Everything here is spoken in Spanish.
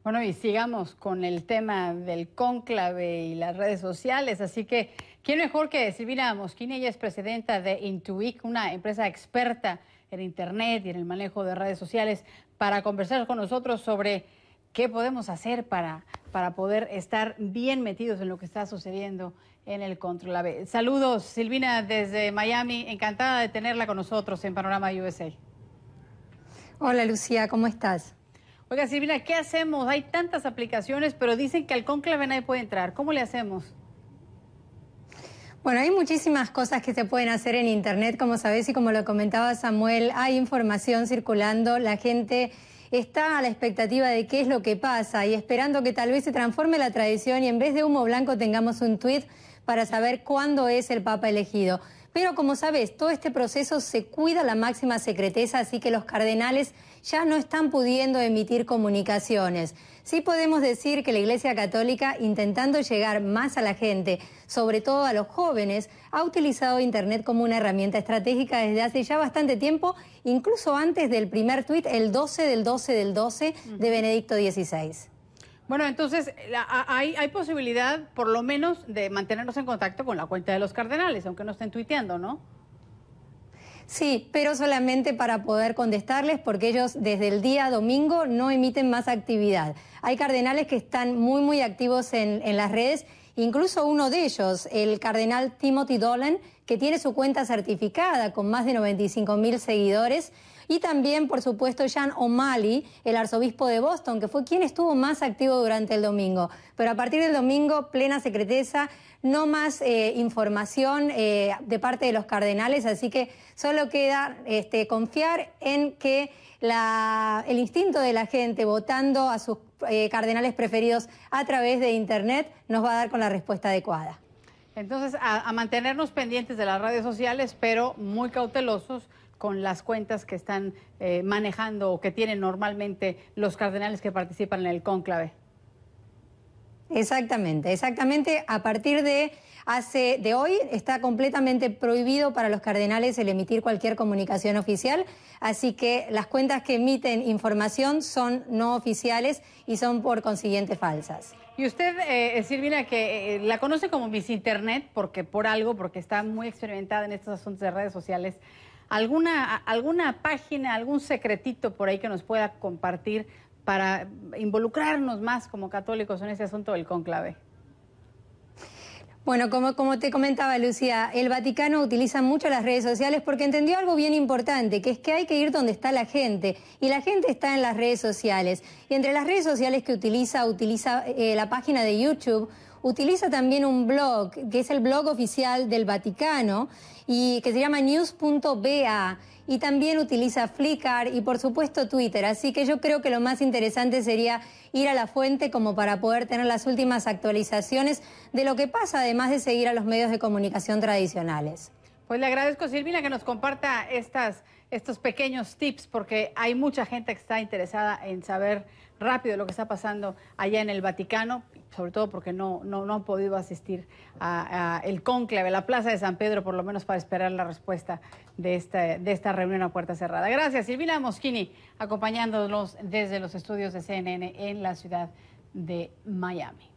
Bueno, y sigamos con el tema del cónclave y las redes sociales. Así que, ¿quién mejor que Silvina Moschini? Ella es presidenta de Intuit, una empresa experta en Internet y en el manejo de redes sociales, para conversar con nosotros sobre qué podemos hacer para poder estar bien metidos en lo que está sucediendo en el cónclave. Saludos, Silvina, desde Miami. Encantada de tenerla con nosotros en Panorama USA. Hola, Lucía, ¿cómo estás? Oiga, Silvina, ¿qué hacemos? Hay tantas aplicaciones, pero dicen que al cónclave nadie puede entrar. ¿Cómo le hacemos? Bueno, hay muchísimas cosas que se pueden hacer en Internet, como sabés, y como lo comentaba Samuel, hay información circulando, la gente está a la expectativa de qué es lo que pasa y esperando que tal vez se transforme la tradición y en vez de humo blanco tengamos un tuit para saber cuándo es el Papa elegido. Pero como sabes, todo este proceso se cuida la máxima secreteza, así que los cardenales ya no están pudiendo emitir comunicaciones. Sí podemos decir que la Iglesia Católica, intentando llegar más a la gente, sobre todo a los jóvenes, ha utilizado Internet como una herramienta estratégica desde hace ya bastante tiempo, incluso antes del primer tuit, el 12 del 12 del 12 de Benedicto XVI. Bueno, entonces hay posibilidad, por lo menos, de mantenernos en contacto con la cuenta de los cardenales, aunque no estén tuiteando, ¿no? Sí, pero solamente para poder contestarles, porque ellos desde el día domingo no emiten más actividad. Hay cardenales que están muy activos en las redes, incluso uno de ellos, el cardenal Timothy Dolan, que tiene su cuenta certificada con más de 95.000 seguidores, y también, por supuesto, Jan O'Malley, el arzobispo de Boston, que fue quien estuvo más activo durante el domingo. Pero a partir del domingo, plena secreteza, no más información de parte de los cardenales, así que solo queda confiar en que el instinto de la gente votando a sus cardenales preferidos a través de Internet nos va a dar con la respuesta adecuada. Entonces, a mantenernos pendientes de las redes sociales, pero muy cautelosos con las cuentas que están manejando o que tienen normalmente los cardenales que participan en el cónclave. Exactamente. A partir de hoy está completamente prohibido para los cardenales el emitir cualquier comunicación oficial, así que las cuentas que emiten información son no oficiales y son por consiguiente falsas. Y usted, Silvina, que la conoce como Miss Internet, porque está muy experimentada en estos asuntos de redes sociales, ¿alguna página, algún secretito por ahí que nos pueda compartir para involucrarnos más como católicos en ese asunto del cónclave? Bueno, como te comentaba, Lucía, el Vaticano utiliza mucho las redes sociales porque entendió algo bien importante, que es que hay que ir donde está la gente, y la gente está en las redes sociales. Y entre las redes sociales que utiliza la página de YouTube, utiliza también un blog, que es el blog oficial del Vaticano, y que se llama news.va, y también utiliza Flickr y por supuesto Twitter, así que yo creo que lo más interesante sería ir a la fuente como para poder tener las últimas actualizaciones de lo que pasa, además de seguir a los medios de comunicación tradicionales. Pues le agradezco, Silvina, que nos comparta estos pequeños tips, porque hay mucha gente que está interesada en saber rápido lo que está pasando allá en el Vaticano, sobre todo porque no han podido asistir a el cónclave, a la Plaza de San Pedro, por lo menos para esperar la respuesta de esta reunión a puerta cerrada. Gracias, Silvina Moschini, acompañándonos desde los estudios de CNN en la ciudad de Miami.